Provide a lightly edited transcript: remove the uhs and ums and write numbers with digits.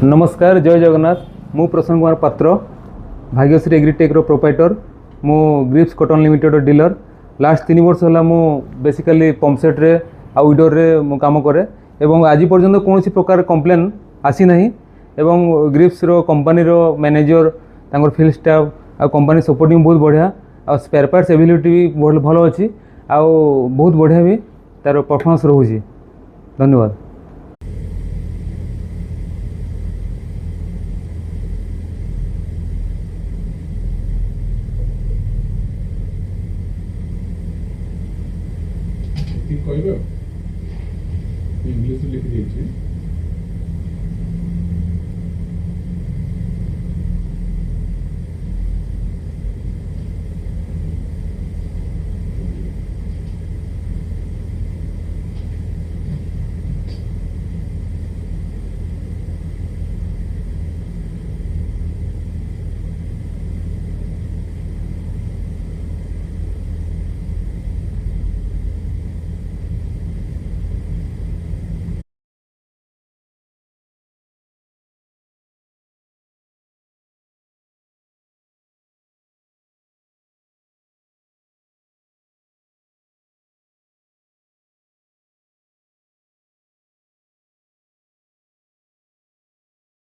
नमस्कार जय जगन्नाथ मु प्रसन्न कुमार पात्र भाग्यश्री एग्रीटेक्र प्रोपाइटर मु Grips cotton limited dealer last 3 वर्ष है मु बेसिकली पंपसेट रे आउटडोर रे मु काम करे एवं आज पर्यंत कौन प्रकार कंप्लेन आसी नहीं एवं ग्रिप्स रो कंपनी रो मैनेजर तांकर फील्ड स्टाफ आ कंपनी सपोर्टिंग बहुत बढ़िया आ स्पेयर पार्ट्स एबिलिटी भी बहुत भल अच्छी आ बहुत बढ़िया भी तार परफॉर्मेंस रोची। धन्यवाद। ठीक कहबे।